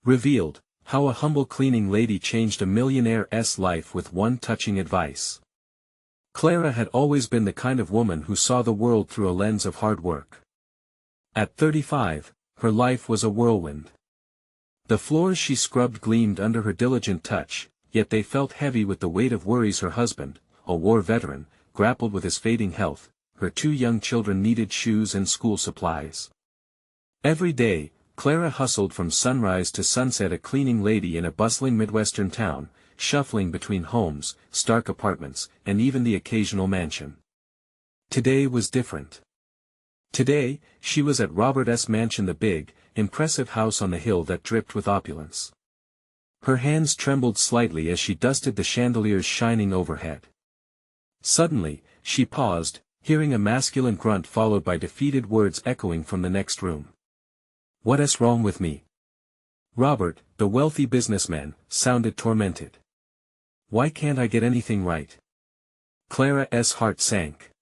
Revealed, how a humble cleaning lady changed a millionaire's life with one touching advice. Clara had always been the kind of woman who saw the world through a lens of hard work. At 35, her life was a whirlwind. The floors she scrubbed gleamed under her diligent touch, yet they felt heavy with the weight of worries. Her husband, a war veteran, grappled with his fading health. Her 2 young children needed shoes and school supplies. Every day, Clara hustled from sunrise to sunset, a cleaning lady in a bustling Midwestern town, shuffling between homes, stark apartments, and even the occasional mansion. Today was different. Today, she was at Robert's mansion, the big, impressive house on the hill that dripped with opulence. Her hands trembled slightly as she dusted the chandeliers shining overhead. Suddenly, she paused, hearing a masculine grunt followed by defeated words echoing from the next room. "What's wrong with me?" Robert, the wealthy businessman, sounded tormented. "Why can't I get anything right?" Clara's heart sank.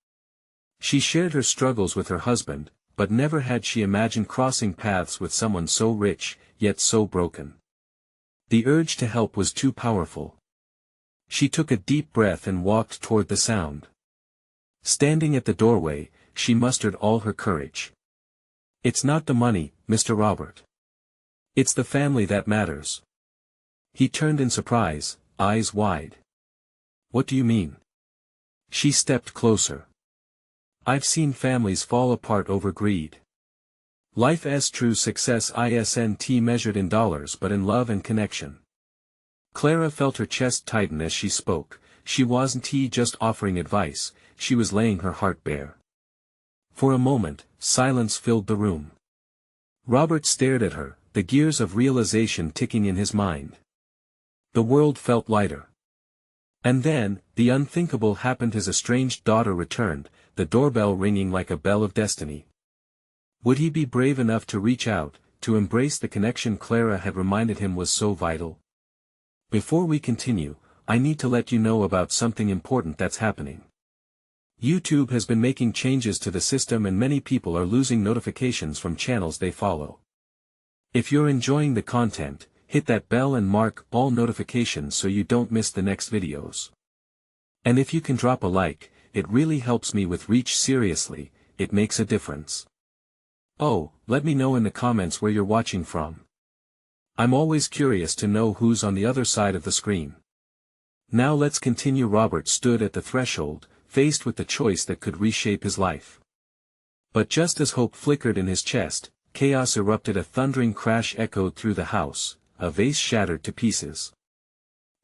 She shared her struggles with her husband, but never had she imagined crossing paths with someone so rich, yet so broken. The urge to help was too powerful. She took a deep breath and walked toward the sound. Standing at the doorway, she mustered all her courage. "It's not the money, Mr. Robert. It's the family that matters." He turned in surprise, eyes wide. "What do you mean?" She stepped closer. "I've seen families fall apart over greed. Life's true success isn't measured in dollars but in love and connection." Clara felt her chest tighten as she spoke. She wasn't just offering advice, she was laying her heart bare. For a moment, silence filled the room. Robert stared at her, the gears of realization ticking in his mind. The world felt lighter. And then, the unthinkable happened. His estranged daughter returned, the doorbell ringing like a bell of destiny. Would he be brave enough to reach out, to embrace the connection Clara had reminded him was so vital? Before we continue, I need to let you know about something important that's happening. YouTube has been making changes to the system and many people are losing notifications from channels they follow. If you're enjoying the content, hit that bell and mark all notifications so you don't miss the next videos. And if you can drop a like, it really helps me with reach. Seriously, it makes a difference. Oh, let me know in the comments where you're watching from. I'm always curious to know who's on the other side of the screen. Now let's continue. Robert stood at the threshold, faced with the choice that could reshape his life. But just as hope flickered in his chest, chaos erupted. A thundering crash echoed through the house, a vase shattered to pieces.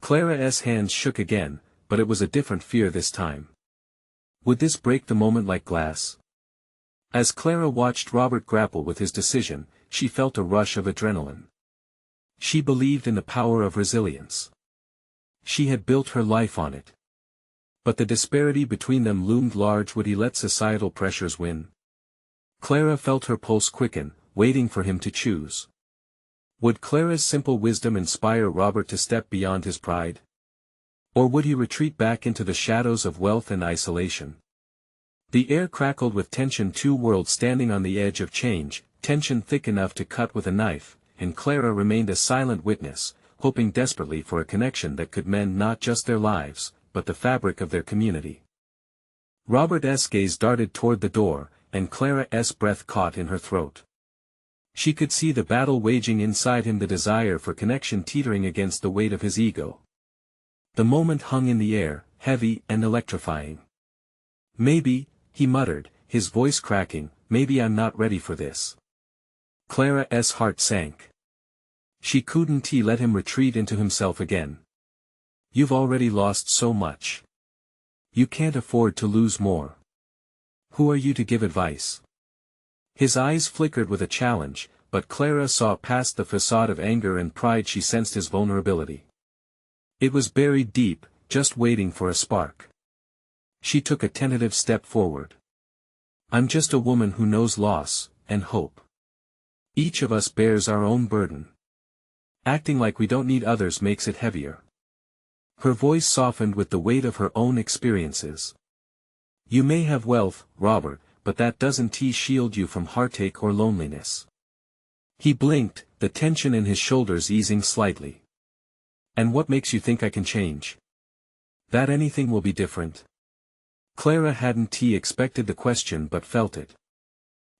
Clara's hands shook again, but it was a different fear this time. Would this break the moment like glass? As Clara watched Robert grapple with his decision, she felt a rush of adrenaline. She believed in the power of resilience. She had built her life on it. But the disparity between them loomed large. Would he let societal pressures win? Clara felt her pulse quicken, waiting for him to choose. Would Clara's simple wisdom inspire Robert to step beyond his pride? Or would he retreat back into the shadows of wealth and isolation? The air crackled with tension. 2 worlds standing on the edge of change, tension thick enough to cut with a knife, and Clara remained a silent witness, hoping desperately for a connection that could mend not just their lives, but the fabric of their community. Robert's gaze darted toward the door, and Clara's breath caught in her throat. She could see the battle waging inside him, the desire for connection teetering against the weight of his ego. The moment hung in the air, heavy and electrifying. "Maybe," he muttered, his voice cracking, "maybe I'm not ready for this." Clara's heart sank. She couldn't let him retreat into himself again. "You've already lost so much. You can't afford to lose more. Who are you to give advice?" His eyes flickered with a challenge, but Clara saw past the facade of anger and pride. She sensed his vulnerability. It was buried deep, just waiting for a spark. She took a tentative step forward. "I'm just a woman who knows loss, and hope. Each of us bears our own burden. Acting like we don't need others makes it heavier." Her voice softened with the weight of her own experiences. "You may have wealth, Robert, but that doesn't shield you from heartache or loneliness. He blinked, the tension in his shoulders easing slightly. And what makes you think I can change? That anything will be different? Clara hadn't expected the question but felt it.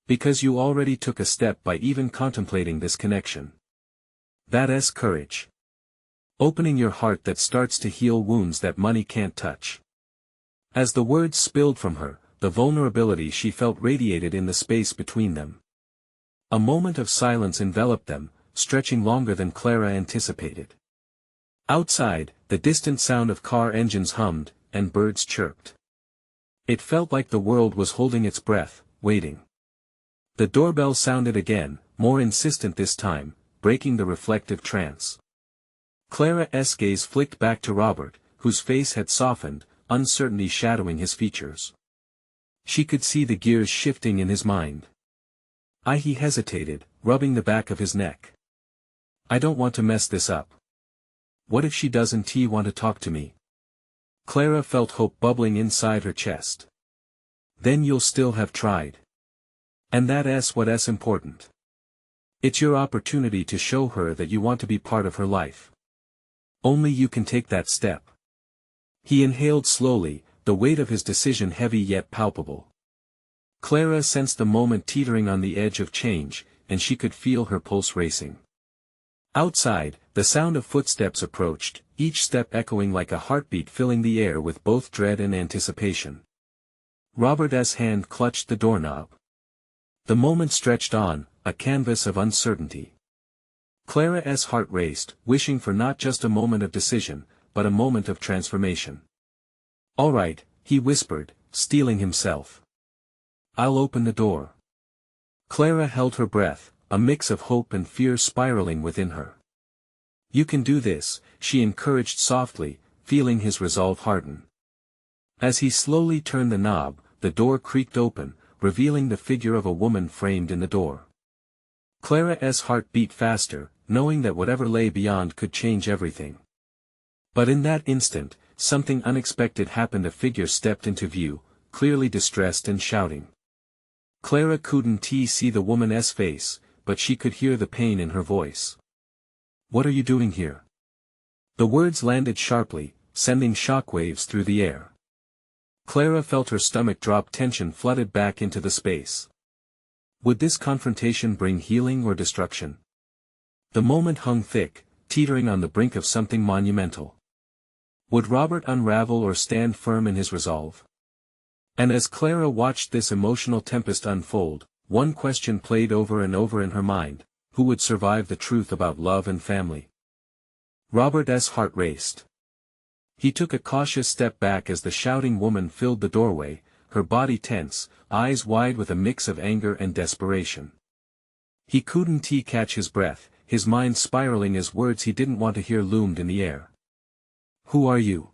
Because you already took a step by even contemplating this connection. That's courage. Opening your heart that starts to heal wounds that money can't touch. As the words spilled from her, the vulnerability she felt radiated in the space between them. A moment of silence enveloped them, stretching longer than Clara anticipated. Outside, the distant sound of car engines hummed, and birds chirped. It felt like the world was holding its breath, waiting. The doorbell sounded again, more insistent this time, breaking the reflective trance. Clara's gaze flicked back to Robert, whose face had softened, uncertainty shadowing his features. She could see the gears shifting in his mind. He hesitated, rubbing the back of his neck. I don't want to mess this up. What if she doesn't want to talk to me? Clara felt hope bubbling inside her chest. Then you'll still have tried. And that's what's important. It's your opportunity to show her that you want to be part of her life. Only you can take that step. He inhaled slowly, the weight of his decision heavy yet palpable. Clara sensed the moment teetering on the edge of change, and she could feel her pulse racing. Outside, the sound of footsteps approached, each step echoing like a heartbeat filling the air with both dread and anticipation. Robert's hand clutched the doorknob. The moment stretched on, a canvas of uncertainty. Clara's heart raced, wishing for not just a moment of decision, but a moment of transformation. All right, he whispered, steeling himself. I'll open the door. Clara held her breath, a mix of hope and fear spiraling within her. You can do this, she encouraged softly, feeling his resolve harden. As he slowly turned the knob, the door creaked open, revealing the figure of a woman framed in the door. Clara's heart beat faster, knowing that whatever lay beyond could change everything. But in that instant, something unexpected happened. A figure stepped into view, clearly distressed and shouting. Clara couldn't see the woman's face, but she could hear the pain in her voice. What are you doing here? The words landed sharply, sending shockwaves through the air. Clara felt her stomach drop, tension flooded back into the space. Would this confrontation bring healing or destruction? The moment hung thick, teetering on the brink of something monumental. Would Robert unravel or stand firm in his resolve? And as Clara watched this emotional tempest unfold, one question played over and over in her mind: who would survive the truth about love and family? Robert's heart raced. He took a cautious step back as the shouting woman filled the doorway, her body tense, eyes wide with a mix of anger and desperation. He couldn't catch his breath, his mind spiraling as words he didn't want to hear loomed in the air. Who are you?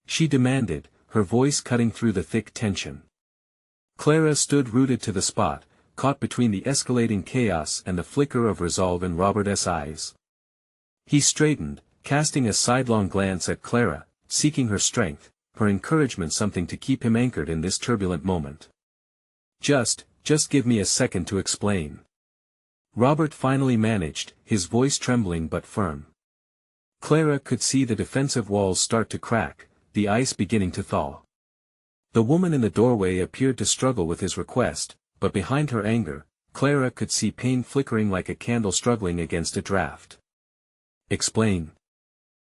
She demanded, her voice cutting through the thick tension. Clara stood rooted to the spot, caught between the escalating chaos and the flicker of resolve in Robert's eyes. He straightened, casting a sidelong glance at Clara, seeking her strength, her encouragement, something to keep him anchored in this turbulent moment. Just give me a second to explain. Robert finally managed, his voice trembling but firm. Clara could see the defensive walls start to crack, the ice beginning to thaw. The woman in the doorway appeared to struggle with his request, but behind her anger, Clara could see pain flickering like a candle struggling against a draft. Explain.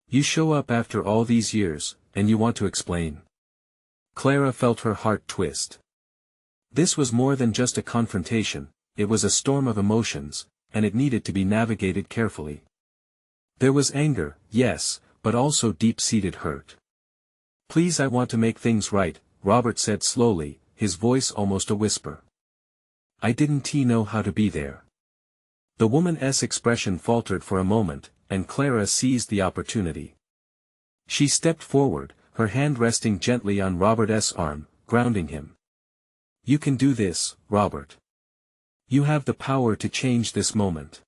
You show up after all these years, and you want to explain. Clara felt her heart twist. This was more than just a confrontation, it was a storm of emotions, and it needed to be navigated carefully. There was anger, yes, but also deep-seated hurt. Please, I want to make things right, Robert said slowly, his voice almost a whisper. I didn't know how to be there. The woman's expression faltered for a moment, and Clara seized the opportunity. She stepped forward, her hand resting gently on Robert's arm, grounding him. You can do this, Robert. You have the power to change this moment.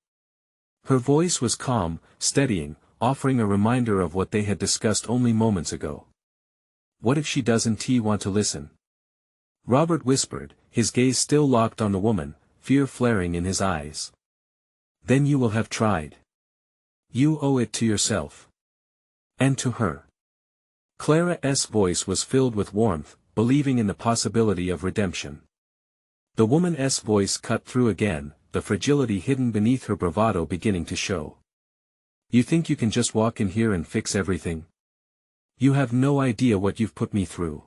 Her voice was calm, steadying, offering a reminder of what they had discussed only moments ago. What if she doesn't want to listen? Robert whispered, his gaze still locked on the woman, fear flaring in his eyes. Then you will have tried. You owe it to yourself. And to her. Clara's voice was filled with warmth, believing in the possibility of redemption. The woman's voice cut through again, the fragility hidden beneath her bravado beginning to show. You think you can just walk in here and fix everything? You have no idea what you've put me through.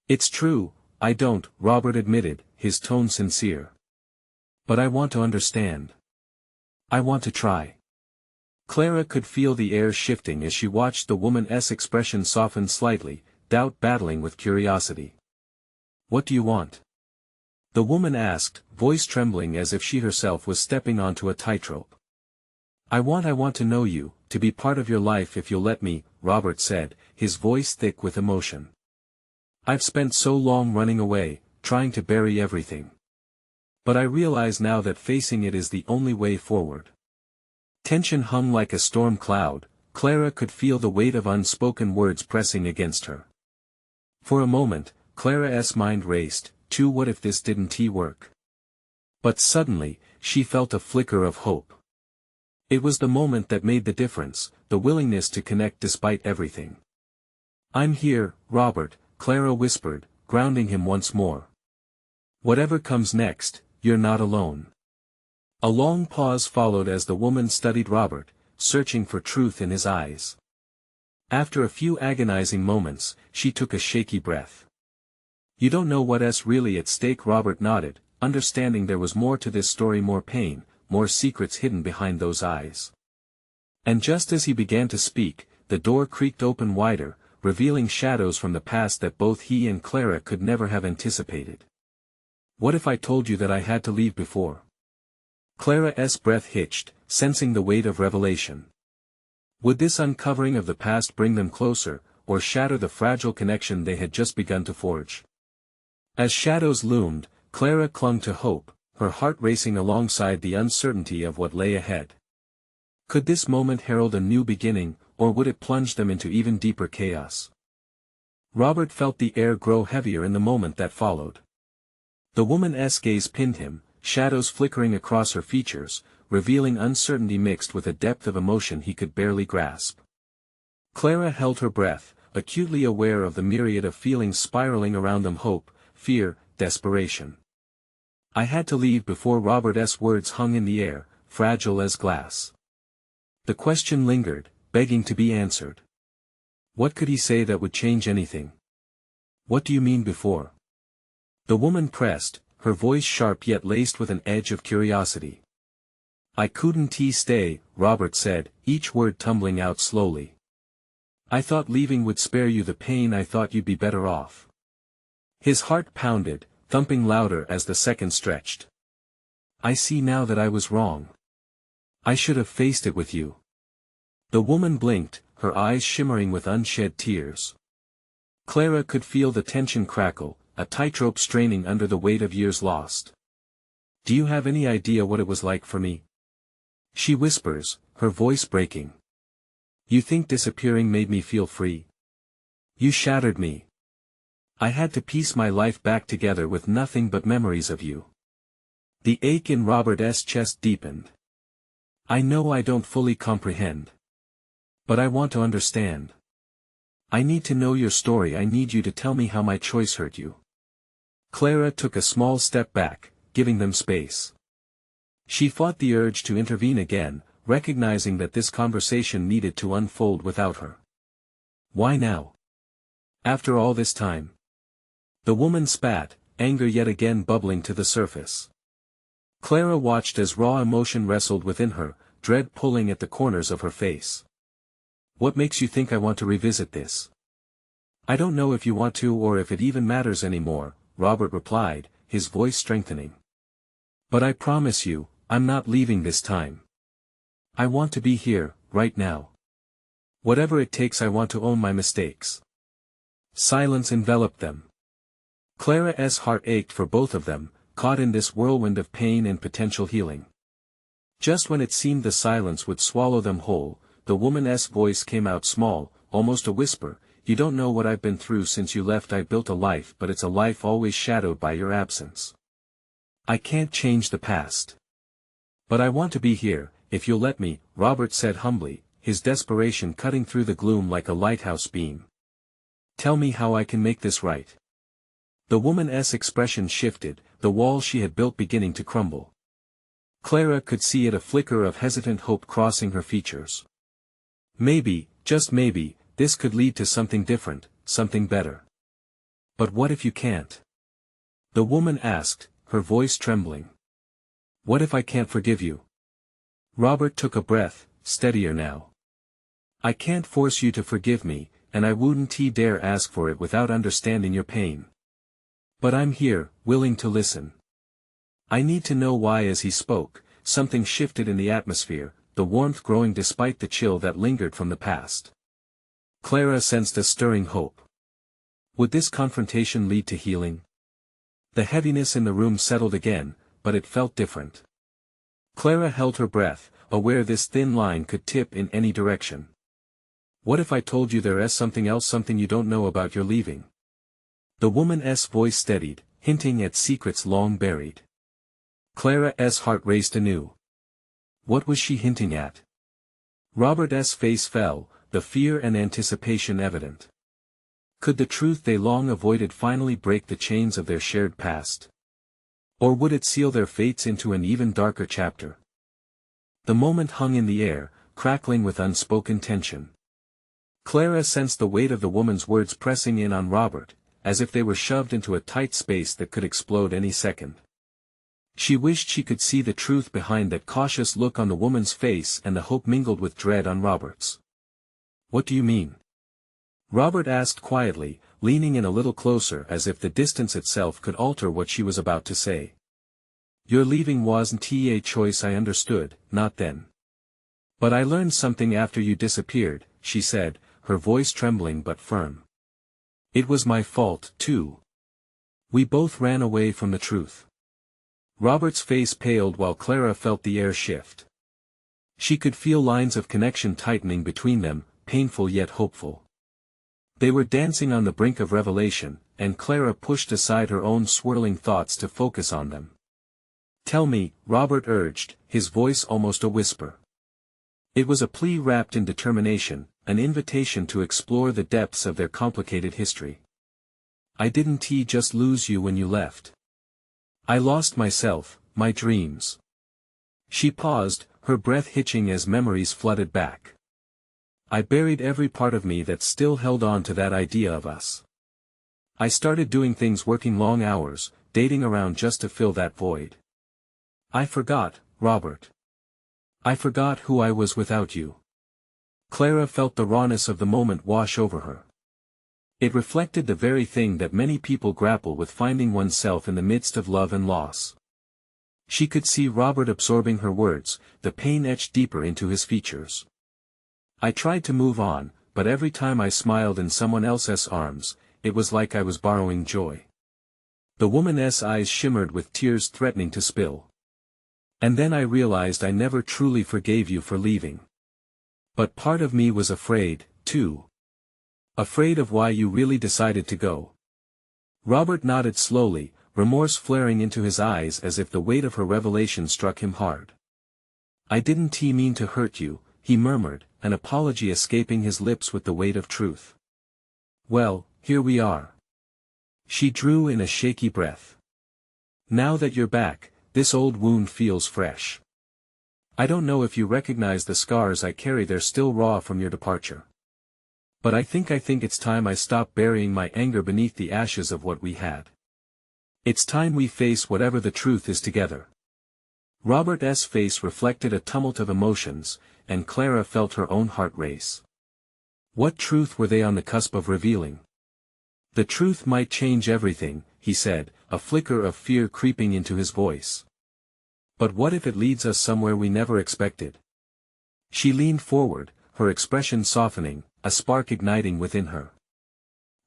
It's true, I don't, Robert admitted, his tone sincere. But I want to understand. I want to try. Clara could feel the air shifting as she watched the woman's expression soften slightly, doubt battling with curiosity. What do you want? The woman asked, voice trembling as if she herself was stepping onto a tightrope. I want to know you, to be part of your life if you'll let me, Robert said, his voice thick with emotion. I've spent so long running away, trying to bury everything. But I realize now that facing it is the only way forward. Tension hung like a storm cloud, Clara could feel the weight of unspoken words pressing against her. For a moment, Clara's mind raced, what if this didn't work? But suddenly, she felt a flicker of hope. It was the moment that made the difference, the willingness to connect despite everything. I'm here, Robert, Clara whispered, grounding him once more. Whatever comes next, you're not alone. A long pause followed as the woman studied Robert, searching for truth in his eyes. After a few agonizing moments, she took a shaky breath. You don't know what's really at stake, Robert nodded, understanding there was more to this story, more pain, more secrets hidden behind those eyes. And just as he began to speak, the door creaked open wider, revealing shadows from the past that both he and Clara could never have anticipated. What if I told you that I had to leave before? Clara's breath hitched, sensing the weight of revelation. Would this uncovering of the past bring them closer, or shatter the fragile connection they had just begun to forge? As shadows loomed, Clara clung to hope, her heart racing alongside the uncertainty of what lay ahead. Could this moment herald a new beginning, or would it plunge them into even deeper chaos? Robert felt the air grow heavier in the moment that followed. The woman's gaze pinned him, shadows flickering across her features, revealing uncertainty mixed with a depth of emotion he could barely grasp. Clara held her breath, acutely aware of the myriad of feelings spiraling around them: hope, fear, desperation. I had to leave before. Robert's words hung in the air, fragile as glass. The question lingered, begging to be answered. What could he say that would change anything? What do you mean before? The woman pressed, her voice sharp yet laced with an edge of curiosity. I couldn't stay, Robert said, each word tumbling out slowly. I thought leaving would spare you the pain. I thought you'd be better off. His heart pounded, thumping louder as the seconds stretched. I see now that I was wrong. I should have faced it with you. The woman blinked, her eyes shimmering with unshed tears. Clara could feel the tension crackle, a tightrope straining under the weight of years lost. Do you have any idea what it was like for me? She whispers, her voice breaking. You think disappearing made me feel free? You shattered me. I had to piece my life back together with nothing but memories of you. The ache in Robert's chest deepened. I know I don't fully comprehend. But I want to understand. I need to know your story. I need you to tell me how my choice hurt you. Clara took a small step back, giving them space. She fought the urge to intervene again, recognizing that this conversation needed to unfold without her. Why now? After all this time? The woman spat, anger yet again bubbling to the surface. Clara watched as raw emotion wrestled within her, dread pulling at the corners of her face. What makes you think I want to revisit this? I don't know if you want to or if it even matters anymore, Robert replied, his voice strengthening. But I promise you, I'm not leaving this time. I want to be here, right now. Whatever it takes. I want to own my mistakes. Silence enveloped them. Clara's heart ached for both of them, caught in this whirlwind of pain and potential healing. Just when it seemed the silence would swallow them whole, the woman's voice came out small, almost a whisper. You don't know what I've been through since you left. I built a life, but it's a life always shadowed by your absence. I can't change the past. But I want to be here, if you'll let me, Robert said humbly, his desperation cutting through the gloom like a lighthouse beam. Tell me how I can make this right. The woman's expression shifted, the wall she had built beginning to crumble. Clara could see it, a flicker of hesitant hope crossing her features. Maybe, just maybe, this could lead to something different, something better. But what if you can't? The woman asked, her voice trembling. What if I can't forgive you? Robert took a breath, steadier now. I can't force you to forgive me, and I wouldn't dare ask for it without understanding your pain. But I'm here, willing to listen. I need to know why. As he spoke, something shifted in the atmosphere, the warmth growing despite the chill that lingered from the past. Clara sensed a stirring hope. Would this confrontation lead to healing? The heaviness in the room settled again, but it felt different. Clara held her breath, aware this thin line could tip in any direction. What if I told you there is something else, something you don't know about your leaving? The woman's voice steadied, hinting at secrets long buried. Clara's heart raced anew. What was she hinting at? Robert's face fell, the fear and anticipation evident. Could the truth they long avoided finally break the chains of their shared past? Or would it seal their fates into an even darker chapter? The moment hung in the air, crackling with unspoken tension. Clara sensed the weight of the woman's words pressing in on Robert, as if they were shoved into a tight space that could explode any second. She wished she could see the truth behind that cautious look on the woman's face and the hope mingled with dread on Robert's. What do you mean? Robert asked quietly, leaning in a little closer as if the distance itself could alter what she was about to say. Your leaving wasn't a choice I understood, not then. But I learned something after you disappeared, she said, her voice trembling but firm. It was my fault, too. We both ran away from the truth. Robert's face paled while Clara felt the air shift. She could feel lines of connection tightening between them, painful yet hopeful. They were dancing on the brink of revelation, and Clara pushed aside her own swirling thoughts to focus on them. Tell me, Robert urged, his voice almost a whisper. It was a plea wrapped in determination, an invitation to explore the depths of their complicated history. I didn't just lose you when you left. I lost myself, my dreams. She paused, her breath hitching as memories flooded back. I buried every part of me that still held on to that idea of us. I started doing things, working long hours, dating around just to fill that void. I forgot, Robert. I forgot who I was without you. Clara felt the rawness of the moment wash over her. It reflected the very thing that many people grapple with, finding oneself in the midst of love and loss. She could see Robert absorbing her words, the pain etched deeper into his features. I tried to move on, but every time I smiled in someone else's arms, it was like I was borrowing joy. The woman's eyes shimmered with tears threatening to spill. And then I realized I never truly forgave you for leaving. But part of me was afraid, too. Afraid of why you really decided to go. Robert nodded slowly, remorse flaring into his eyes as if the weight of her revelation struck him hard. I didn't mean to hurt you, he murmured, an apology escaping his lips with the weight of truth. Well, here we are. She drew in a shaky breath. Now that you're back, this old wound feels fresh. I don't know if you recognize the scars I carry, they're still raw from your departure. But I think it's time I stop burying my anger beneath the ashes of what we had. It's time we face whatever the truth is together. Robert's face reflected a tumult of emotions, and Clara felt her own heart race. What truth were they on the cusp of revealing? The truth might change everything, he said, a flicker of fear creeping into his voice. But what if it leads us somewhere we never expected? She leaned forward, her expression softening, a spark igniting within her.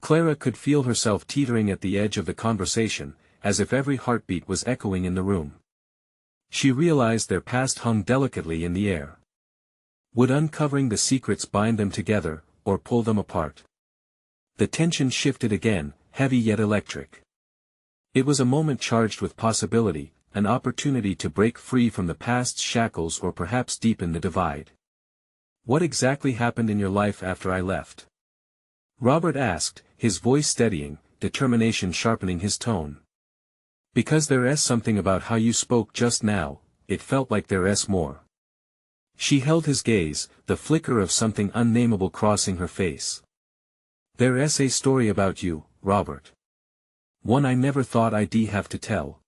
Clara could feel herself teetering at the edge of the conversation, as if every heartbeat was echoing in the room. She realized their past hung delicately in the air. Would uncovering the secrets bind them together, or pull them apart? The tension shifted again, heavy yet electric. It was a moment charged with possibility, an opportunity to break free from the past's shackles or perhaps deepen the divide. What exactly happened in your life after I left? Robert asked, his voice steadying, determination sharpening his tone. Because there's something about how you spoke just now, it felt like there's more. She held his gaze, the flicker of something unnameable crossing her face. There's a story about you, Robert. One I never thought I'd have to tell.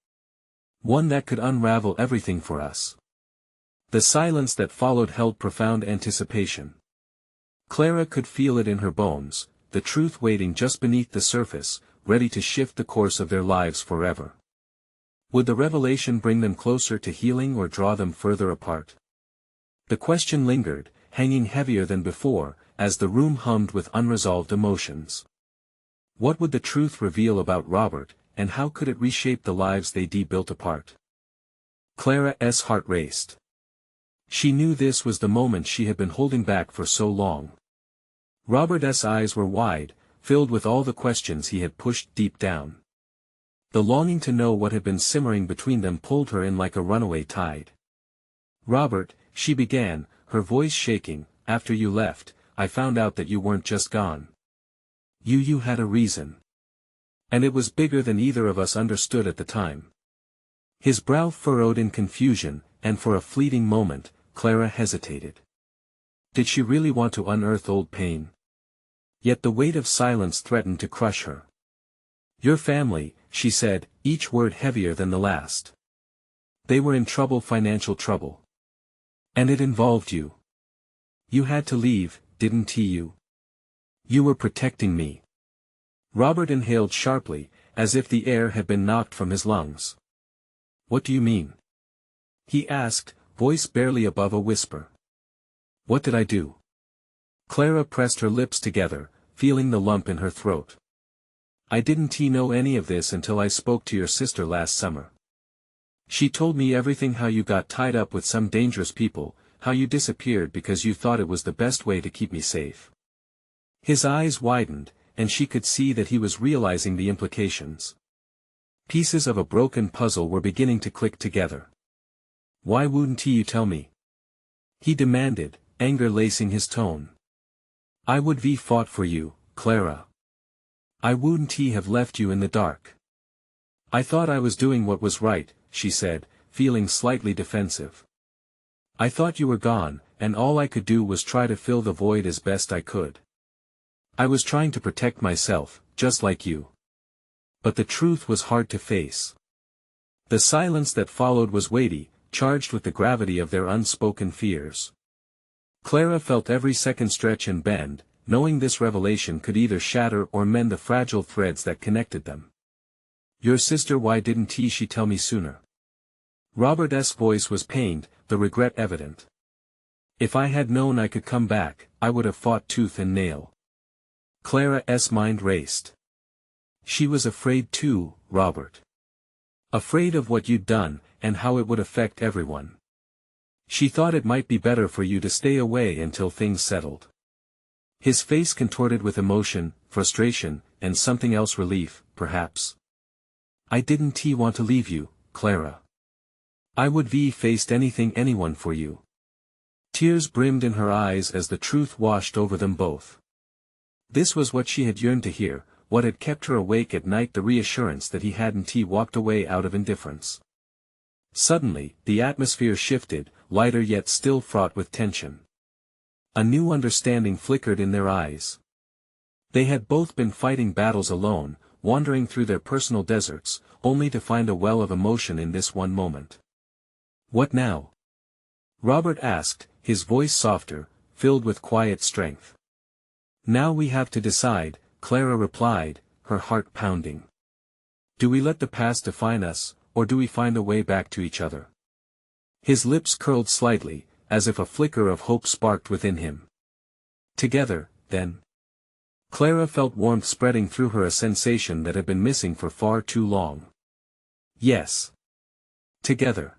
One that could unravel everything for us. The silence that followed held profound anticipation. Clara could feel it in her bones, the truth waiting just beneath the surface, ready to shift the course of their lives forever. Would the revelation bring them closer to healing or draw them further apart? The question lingered, hanging heavier than before, as the room hummed with unresolved emotions. What would the truth reveal about Robert, and how could it reshape the lives they'd built apart? Clara's heart raced. She knew this was the moment she had been holding back for so long. Robert's eyes were wide, filled with all the questions he had pushed deep down. The longing to know what had been simmering between them pulled her in like a runaway tide. Robert, she began, her voice shaking, after you left, I found out that you weren't just gone. You had a reason. And it was bigger than either of us understood at the time. His brow furrowed in confusion, and for a fleeting moment, Clara hesitated. Did she really want to unearth old pain? Yet the weight of silence threatened to crush her. Your family, she said, each word heavier than the last. They were in trouble, financial trouble. And it involved you. You had to leave, didn't you? You were protecting me. Robert inhaled sharply, as if the air had been knocked from his lungs. What do you mean? He asked, voice barely above a whisper. What did I do? Clara pressed her lips together, feeling the lump in her throat. I didn't know any of this until I spoke to your sister last summer. She told me everything, how you got tied up with some dangerous people, how you disappeared because you thought it was the best way to keep me safe. His eyes widened, and she could see that he was realizing the implications. Pieces of a broken puzzle were beginning to click together. Why wouldn't you tell me? He demanded, anger lacing his tone. I would have fought for you, Clara. I wouldn't have left you in the dark. I thought I was doing what was right, she said, feeling slightly defensive. I thought you were gone, and all I could do was try to fill the void as best I could. I was trying to protect myself, just like you. But the truth was hard to face. The silence that followed was weighty, charged with the gravity of their unspoken fears. Clara felt every second stretch and bend, knowing this revelation could either shatter or mend the fragile threads that connected them. Your sister, why didn't she tell me sooner? Robert's voice was pained, the regret evident. If I had known I could come back, I would have fought tooth and nail. Clara's mind raced. She was afraid too, Robert. Afraid of what you'd done, and how it would affect everyone. She thought it might be better for you to stay away until things settled. His face contorted with emotion, frustration, and something else, relief, perhaps. I didn't want to leave you, Clara. I would have faced anything, anyone for you. Tears brimmed in her eyes as the truth washed over them both. This was what she had yearned to hear, what had kept her awake at night, the reassurance that he hadn't walked away out of indifference. Suddenly, the atmosphere shifted, lighter yet still fraught with tension. A new understanding flickered in their eyes. They had both been fighting battles alone, wandering through their personal deserts, only to find a well of emotion in this one moment. What now? Robert asked, his voice softer, filled with quiet strength. Now we have to decide, Clara replied, her heart pounding. Do we let the past define us, or do we find a way back to each other? His lips curled slightly, as if a flicker of hope sparked within him. Together, then. Clara felt warmth spreading through her, a sensation that had been missing for far too long. Yes. Together.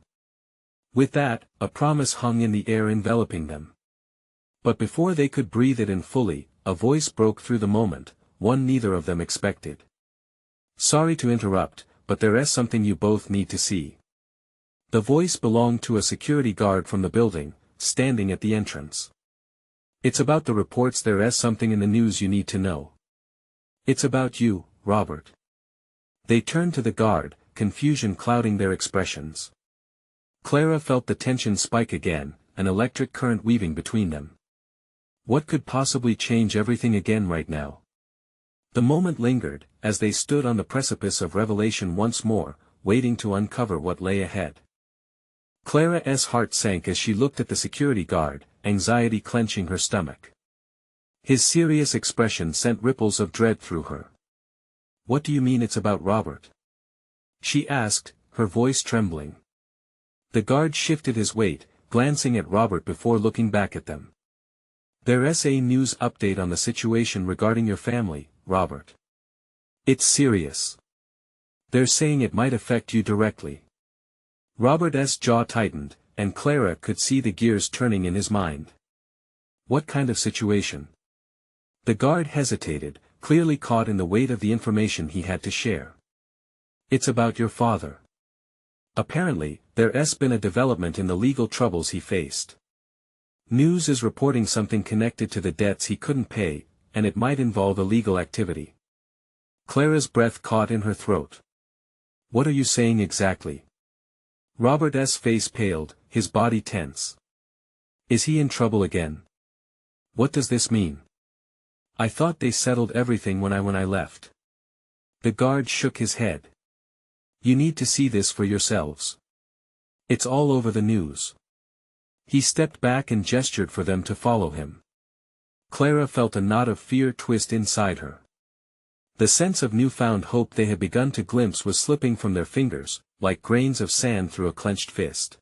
With that, a promise hung in the air enveloping them. But before they could breathe it in fully, a voice broke through the moment, one neither of them expected. Sorry to interrupt, but there's something you both need to see. The voice belonged to a security guard from the building, standing at the entrance. "It's about the reports. There's something in the news you need to know." "It's about you, Robert." They turned to the guard, confusion clouding their expressions. Clara felt the tension spike again, an electric current weaving between them. What could possibly change everything again right now? The moment lingered, as they stood on the precipice of revelation once more, waiting to uncover what lay ahead. Clara's heart sank as she looked at the security guard, anxiety clenching her stomach. His serious expression sent ripples of dread through her. "What do you mean it's about Robert?" she asked, her voice trembling. The guard shifted his weight, glancing at Robert before looking back at them. "There's a news update on the situation regarding your family, Robert. It's serious. They're saying it might affect you directly." Robert's jaw tightened, and Clara could see the gears turning in his mind. "What kind of situation?" The guard hesitated, clearly caught in the weight of the information he had to share. "It's about your father. Apparently, there's been a development in the legal troubles he faced. News is reporting something connected to the debts he couldn't pay, and it might involve illegal activity." Clara's breath caught in her throat. "What are you saying exactly?" Robert's face paled, his body tense. "Is he in trouble again? What does this mean?" "I thought they settled everything when I left." The guard shook his head. "You need to see this for yourselves. It's all over the news." He stepped back and gestured for them to follow him. Clara felt a knot of fear twist inside her. The sense of newfound hope they had begun to glimpse was slipping from their fingers, like grains of sand through a clenched fist.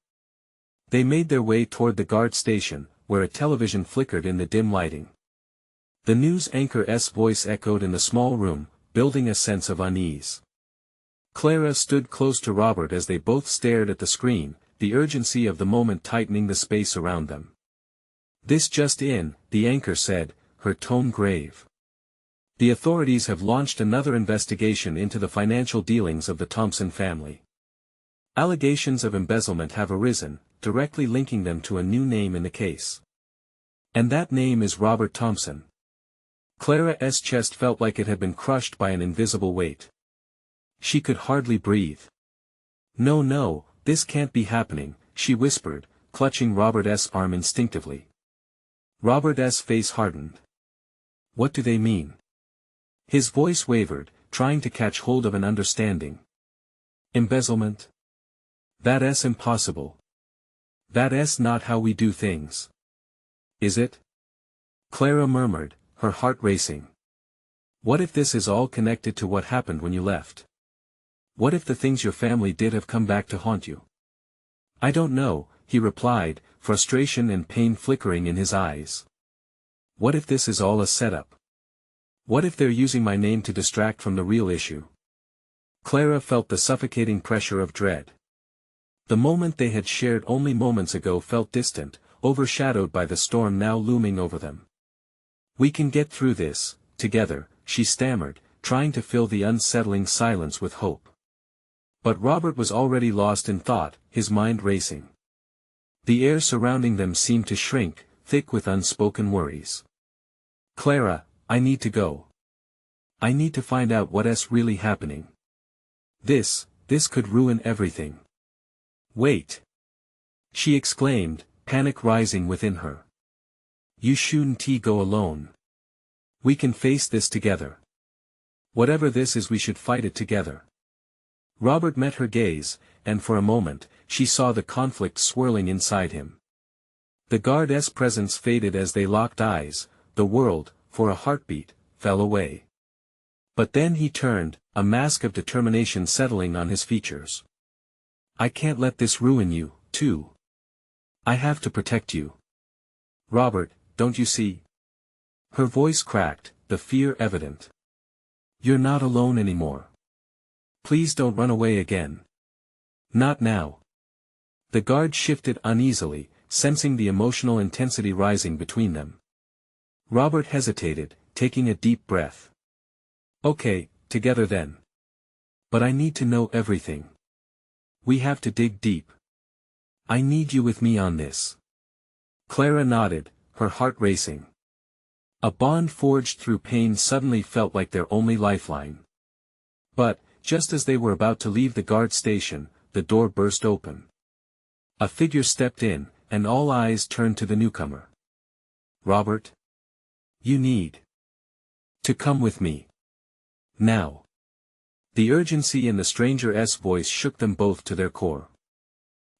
They made their way toward the guard station, where a television flickered in the dim lighting. The news anchor's voice echoed in the small room, building a sense of unease. Clara stood close to Robert as they both stared at the screen, the urgency of the moment tightening the space around them. "This just in," the anchor said, her tone grave. "The authorities have launched another investigation into the financial dealings of the Thompson family. Allegations of embezzlement have arisen, directly linking them to a new name in the case. And that name is Robert Thompson." Clara's chest felt like it had been crushed by an invisible weight. She could hardly breathe. No, this can't be happening," she whispered, clutching Robert's arm instinctively. Robert's face hardened. "What do they mean?" His voice wavered, trying to catch hold of an understanding. "Embezzlement? That's impossible. That's not how we do things." "Is it?" Clara murmured, her heart racing. "What if this is all connected to what happened when you left? What if the things your family did have come back to haunt you?" "I don't know," he replied, frustration and pain flickering in his eyes. "What if this is all a setup? What if they're using my name to distract from the real issue?" Clara felt the suffocating pressure of dread. The moment they had shared only moments ago felt distant, overshadowed by the storm now looming over them. "We can get through this, together," she stammered, trying to fill the unsettling silence with hope. But Robert was already lost in thought, his mind racing. The air surrounding them seemed to shrink, thick with unspoken worries. "Clara, I need to go. I need to find out what's really happening. This could ruin everything." "Wait!" she exclaimed, panic rising within her. "You shouldn't go alone. We can face this together. Whatever this is, we should fight it together." Robert met her gaze, and for a moment, she saw the conflict swirling inside him. The guard's presence faded as they locked eyes, the world, for a heartbeat, fell away. But then he turned, a mask of determination settling on his features. "I can't let this ruin you, too. I have to protect you. Robert, don't you see?" Her voice cracked, the fear evident. "You're not alone anymore. Please don't run away again. Not now." The guard shifted uneasily, sensing the emotional intensity rising between them. Robert hesitated, taking a deep breath. "Okay, together then. But I need to know everything. We have to dig deep." I need you with me on this. Clara nodded, her heart racing. A bond forged through pain suddenly felt like their only lifeline. But, just as they were about to leave the guard station, the door burst open. A figure stepped in, and all eyes turned to the newcomer. Robert? You need to come with me. Now. The urgency in the stranger's voice shook them both to their core.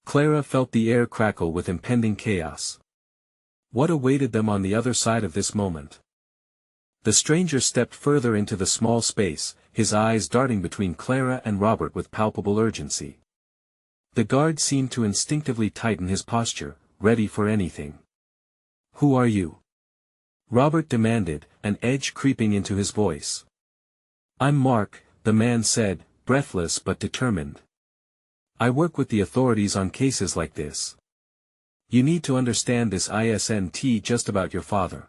Clara felt the air crackle with impending chaos. What awaited them on the other side of this moment? The stranger stepped further into the small space, his eyes darting between Clara and Robert with palpable urgency. The guard seemed to instinctively tighten his posture, ready for anything. Who are you? Robert demanded, an edge creeping into his voice. I'm Mark, the man said, breathless but determined. I work with the authorities on cases like this. You need to understand this isn't just about your father.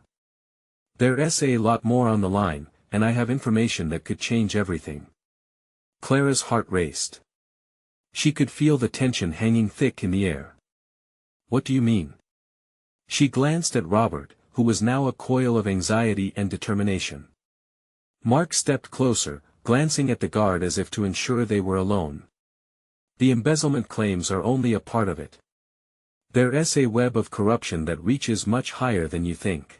There's a lot more on the line, and I have information that could change everything. Clara's heart raced. She could feel the tension hanging thick in the air. What do you mean? She glanced at Robert, who was now a coil of anxiety and determination. Mark stepped closer, glancing at the guard as if to ensure they were alone. The embezzlement claims are only a part of it. There's a web of corruption that reaches much higher than you think.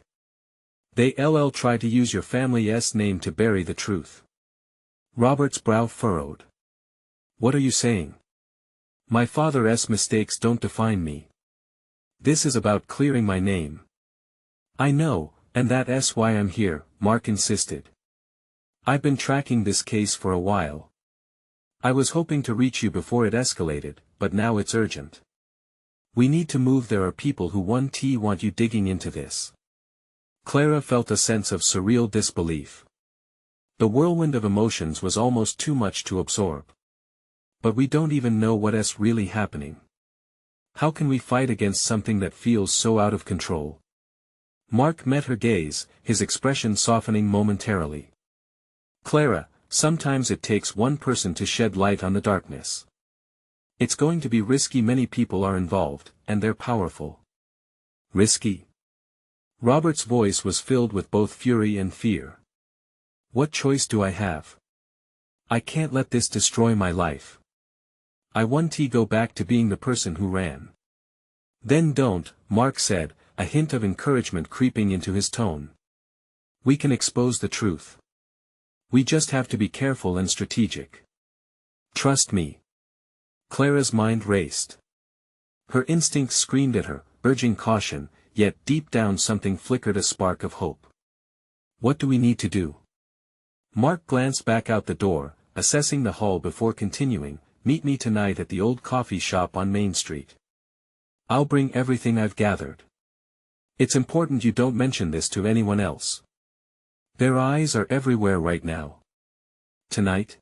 They'll try to use your family's name to bury the truth. Robert's brow furrowed. What are you saying? My father's mistakes don't define me. This is about clearing my name. I know, and that's why I'm here, Mark insisted. I've been tracking this case for a while. I was hoping to reach you before it escalated, but now it's urgent. We need to move. There are people who want you digging into this. Clara felt a sense of surreal disbelief. The whirlwind of emotions was almost too much to absorb. But we don't even know what's really happening. How can we fight against something that feels so out of control? Mark met her gaze, his expression softening momentarily. Clara, sometimes it takes one person to shed light on the darkness. It's going to be risky. Many people are involved, and they're powerful. Risky? Robert's voice was filled with both fury and fear. What choice do I have? I can't let this destroy my life. I want to go back to being the person who ran. Then don't, Mark said, a hint of encouragement creeping into his tone. We can expose the truth. We just have to be careful and strategic. Trust me. Clara's mind raced. Her instincts screamed at her, urging caution, yet deep down something flickered a spark of hope. What do we need to do? Mark glanced back out the door, assessing the hall before continuing, meet me tonight at the old coffee shop on Main Street. I'll bring everything I've gathered. It's important you don't mention this to anyone else. Their eyes are everywhere right now. Tonight?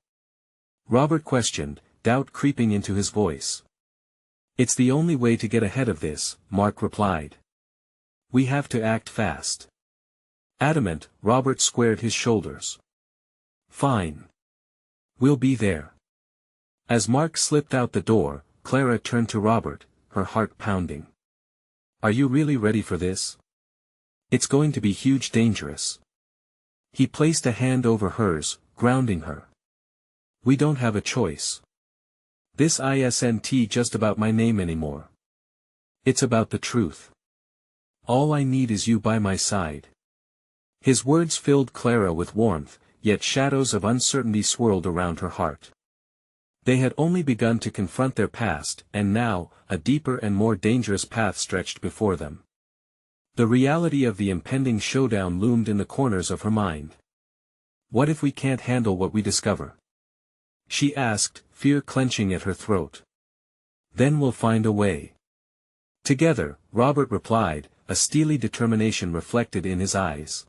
Robert questioned, doubt creeping into his voice. It's the only way to get ahead of this, Mark replied. We have to act fast. Adamant, Robert squared his shoulders. Fine. We'll be there. As Mark slipped out the door, Clara turned to Robert, her heart pounding. Are you really ready for this? It's going to be huge, dangerous. He placed a hand over hers, grounding her. We don't have a choice. This isn't just about my name anymore. It's about the truth. All I need is you by my side. His words filled Clara with warmth, yet shadows of uncertainty swirled around her heart. They had only begun to confront their past, and now, a deeper and more dangerous path stretched before them. The reality of the impending showdown loomed in the corners of her mind. What if we can't handle what we discover? She asked, fear clenching at her throat. Then we'll find a way. Together, Robert replied, a steely determination reflected in his eyes.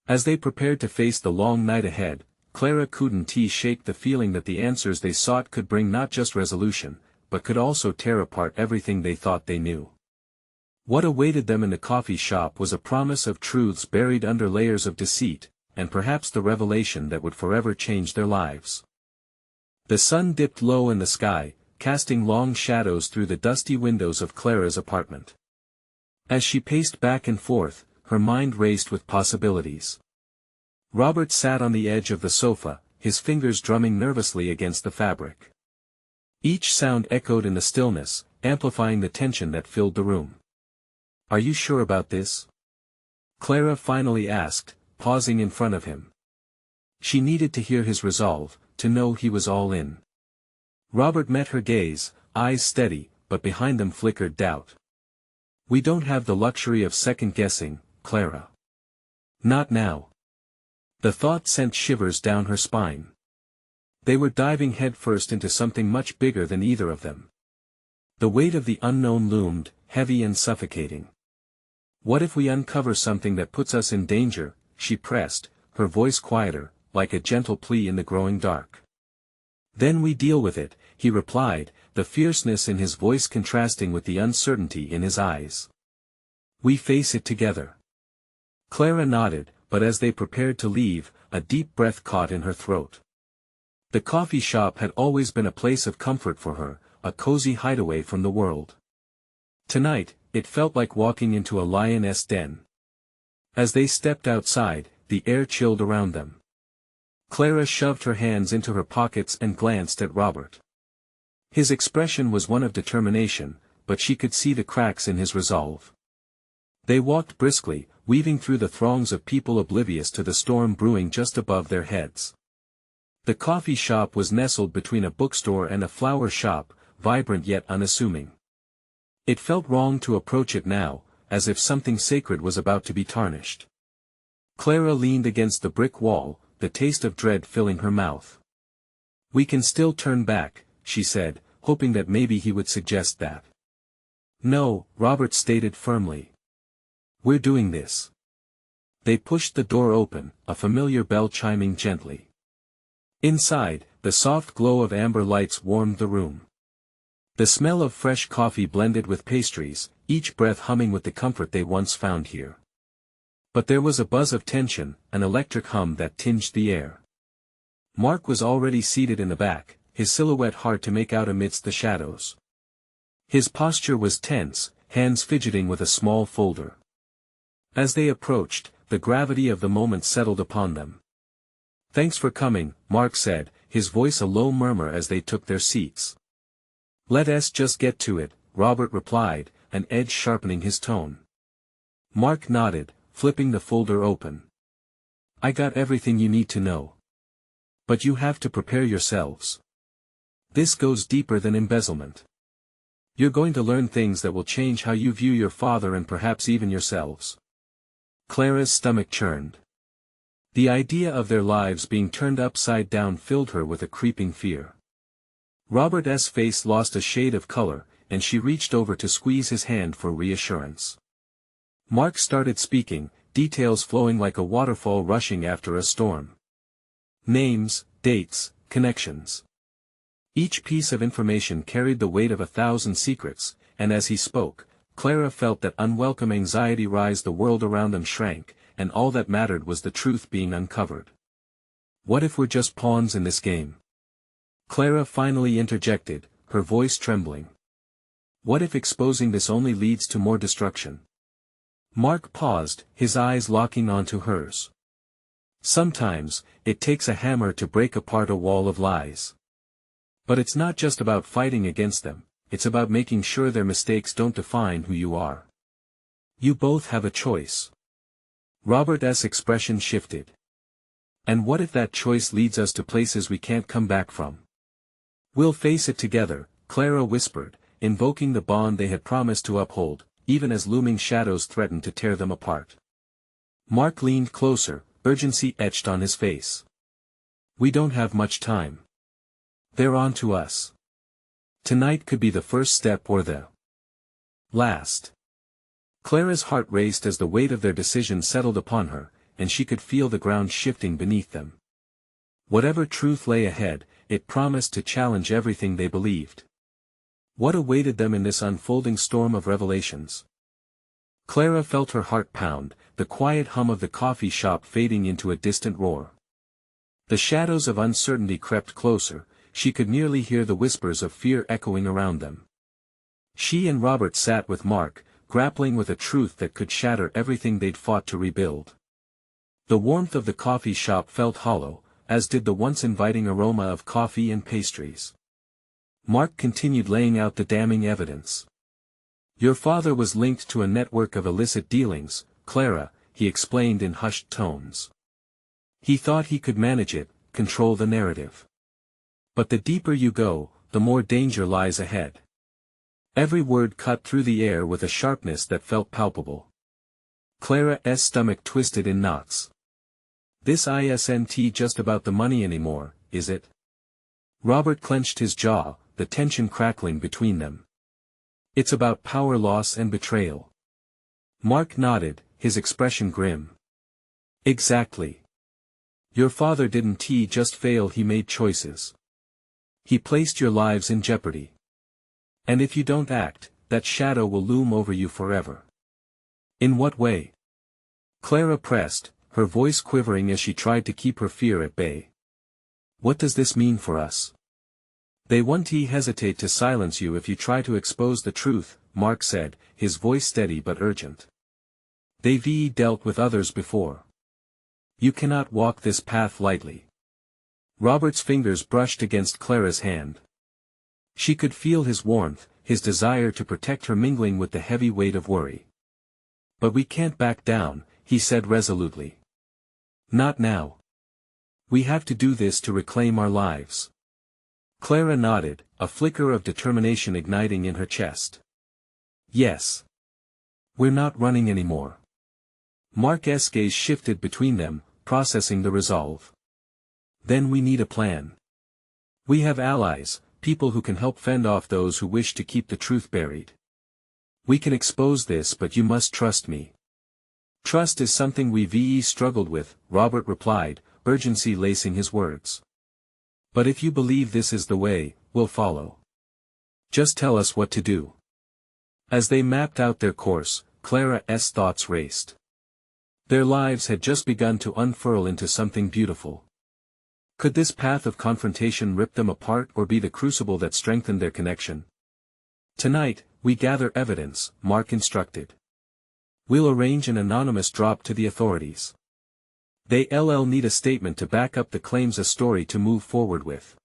As they prepared to face the long night ahead, Clara couldn't shake the feeling that the answers they sought could bring not just resolution, but could also tear apart everything they thought they knew. What awaited them in the coffee shop was a promise of truths buried under layers of deceit, and perhaps the revelation that would forever change their lives. The sun dipped low in the sky, casting long shadows through the dusty windows of Clara's apartment. As she paced back and forth, her mind raced with possibilities. Robert sat on the edge of the sofa, his fingers drumming nervously against the fabric. Each sound echoed in the stillness, amplifying the tension that filled the room. "Are you sure about this?" Clara finally asked, pausing in front of him. She needed to hear his resolve, to know he was all in. Robert met her gaze, eyes steady, but behind them flickered doubt. "We don't have the luxury of second-guessing, Clara. Not now." The thought sent shivers down her spine. They were diving headfirst into something much bigger than either of them. The weight of the unknown loomed, heavy and suffocating. "What if we uncover something that puts us in danger?" she pressed, her voice quieter, like a gentle plea in the growing dark. "Then we deal with it," he replied, the fierceness in his voice contrasting with the uncertainty in his eyes. "We face it together." Clara nodded, but as they prepared to leave, a deep breath caught in her throat. The coffee shop had always been a place of comfort for her, a cozy hideaway from the world. Tonight, it felt like walking into a lioness den. As they stepped outside, the air chilled around them. Clara shoved her hands into her pockets and glanced at Robert. His expression was one of determination, but she could see the cracks in his resolve. They walked briskly, weaving through the throngs of people oblivious to the storm brewing just above their heads. The coffee shop was nestled between a bookstore and a flower shop, vibrant yet unassuming. It felt wrong to approach it now, as if something sacred was about to be tarnished. Clara leaned against the brick wall, the taste of dread filling her mouth. "We can still turn back," she said, hoping that maybe he would suggest that. "No," Robert stated firmly. "We're doing this." They pushed the door open, a familiar bell chiming gently. Inside, the soft glow of amber lights warmed the room. The smell of fresh coffee blended with pastries, each breath humming with the comfort they once found here. But there was a buzz of tension, an electric hum that tinged the air. Mark was already seated in the back, his silhouette hard to make out amidst the shadows. His posture was tense, hands fidgeting with a small folder. As they approached, the gravity of the moment settled upon them. "Thanks for coming," Mark said, his voice a low murmur as they took their seats. "Let's just get to it," Robert replied, an edge sharpening his tone. Mark nodded, flipping the folder open. "I got everything you need to know. But you have to prepare yourselves. This goes deeper than embezzlement. You're going to learn things that will change how you view your father and perhaps even yourselves." Clara's stomach churned. The idea of their lives being turned upside down filled her with a creeping fear. Robert's face lost a shade of color, and she reached over to squeeze his hand for reassurance. Mark started speaking, details flowing like a waterfall rushing after a storm. Names, dates, connections. Each piece of information carried the weight of 1,000 secrets, and as he spoke, Clara felt that unwelcome anxiety rise. The world around them shrank, and all that mattered was the truth being uncovered. "What if we're just pawns in this game?" Clara finally interjected, her voice trembling. "What if exposing this only leads to more destruction?" Mark paused, his eyes locking onto hers. "Sometimes, it takes a hammer to break apart a wall of lies. But it's not just about fighting against them, it's about making sure their mistakes don't define who you are. You both have a choice." Robert's expression shifted. "And what if that choice leads us to places we can't come back from?" "We'll face it together," Clara whispered, invoking the bond they had promised to uphold, even as looming shadows threatened to tear them apart. Mark leaned closer, urgency etched on his face. "We don't have much time. They're on to us. Tonight could be the first step or the last." Clara's heart raced as the weight of their decision settled upon her, and she could feel the ground shifting beneath them. Whatever truth lay ahead, it promised to challenge everything they believed. What awaited them in this unfolding storm of revelations? Clara felt her heart pound, the quiet hum of the coffee shop fading into a distant roar. The shadows of uncertainty crept closer, she could nearly hear the whispers of fear echoing around them. She and Robert sat with Mark, grappling with a truth that could shatter everything they'd fought to rebuild. The warmth of the coffee shop felt hollow, as did the once inviting aroma of coffee and pastries. Mark continued laying out the damning evidence. "Your father was linked to a network of illicit dealings, Clara," he explained in hushed tones. "He thought he could manage it, control the narrative. But the deeper you go, the more danger lies ahead." Every word cut through the air with a sharpness that felt palpable. Clara's stomach twisted in knots. "This isn't just about the money anymore, is it?" Robert clenched his jaw, the tension crackling between them. "It's about power loss and betrayal." Mark nodded, his expression grim. "Exactly. Your father didn't just fail, he made choices. He placed your lives in jeopardy. And if you don't act, that shadow will loom over you forever." "In what way?" Clara pressed, her voice quivering as she tried to keep her fear at bay. "What does this mean for us?" "They won't hesitate to silence you if you try to expose the truth," Mark said, his voice steady but urgent. "They've dealt with others before. You cannot walk this path lightly." Robert's fingers brushed against Clara's hand. She could feel his warmth, his desire to protect her mingling with the heavy weight of worry. "But we can't back down," he said resolutely. "Not now. We have to do this to reclaim our lives." Clara nodded, a flicker of determination igniting in her chest. "Yes. We're not running anymore." Mark's gaze shifted between them, processing the resolve. "Then we need a plan. We have allies, people who can help fend off those who wish to keep the truth buried. We can expose this, but you must trust me." "Trust is something we've struggled with," Robert replied, urgency lacing his words. "But if you believe this is the way, we'll follow. Just tell us what to do." As they mapped out their course, Clara's thoughts raced. Their lives had just begun to unfurl into something beautiful. Could this path of confrontation rip them apart or be the crucible that strengthened their connection? "Tonight, we gather evidence," Mark instructed. "We'll arrange an anonymous drop to the authorities. They'll need a statement to back up the claims, a story to move forward with."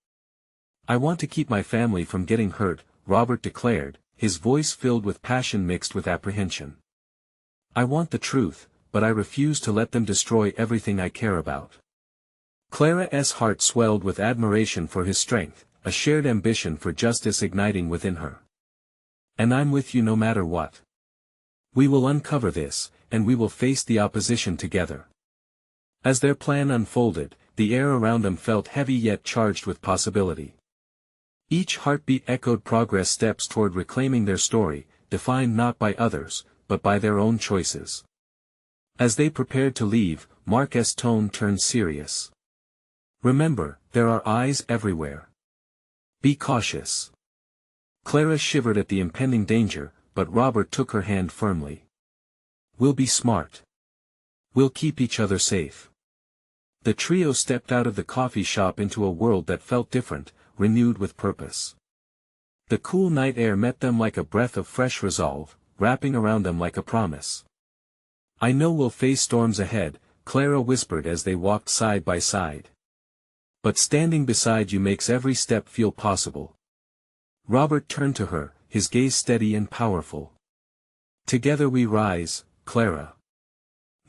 "I want to keep my family from getting hurt," Robert declared, his voice filled with passion mixed with apprehension. "I want the truth, but I refuse to let them destroy everything I care about." Clara's heart swelled with admiration for his strength, a shared ambition for justice igniting within her. "And I'm with you no matter what. We will uncover this, and we will face the opposition together." As their plan unfolded, the air around them felt heavy yet charged with possibility. Each heartbeat echoed progress steps toward reclaiming their story, defined not by others, but by their own choices. As they prepared to leave, Mark's tone turned serious. "Remember, there are eyes everywhere. Be cautious." Clara shivered at the impending danger, but Robert took her hand firmly. "We'll be smart. We'll keep each other safe." The trio stepped out of the coffee shop into a world that felt different, renewed with purpose. The cool night air met them like a breath of fresh resolve, wrapping around them like a promise. "I know we'll face storms ahead," Clara whispered as they walked side by side. "But standing beside you makes every step feel possible." Robert turned to her, his gaze steady and powerful. "Together we rise, Clara.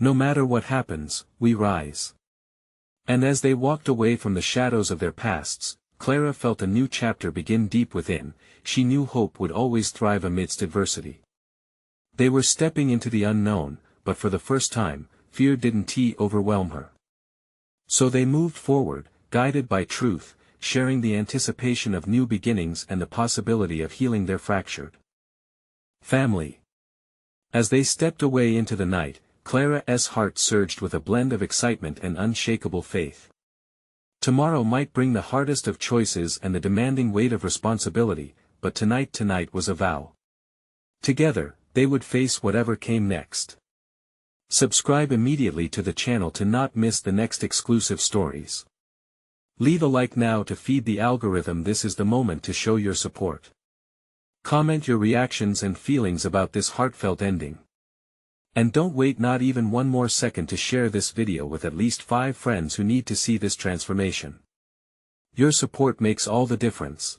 No matter what happens, we rise." And as they walked away from the shadows of their pasts, Clara felt a new chapter begin deep within. She knew hope would always thrive amidst adversity. They were stepping into the unknown, but for the first time, fear didn't overwhelm her. So they moved forward, guided by truth, sharing the anticipation of new beginnings and the possibility of healing their fractured family. As they stepped away into the night, Clara's heart surged with a blend of excitement and unshakable faith. Tomorrow might bring the hardest of choices and the demanding weight of responsibility, but tonight was a vow. Together, they would face whatever came next. Subscribe immediately to the channel to not miss the next exclusive stories. Leave a like now to feed the algorithm. This is the moment to show your support. Comment your reactions and feelings about this heartfelt ending. And don't wait not even one more second to share this video with at least 5 friends who need to see this transformation. Your support makes all the difference.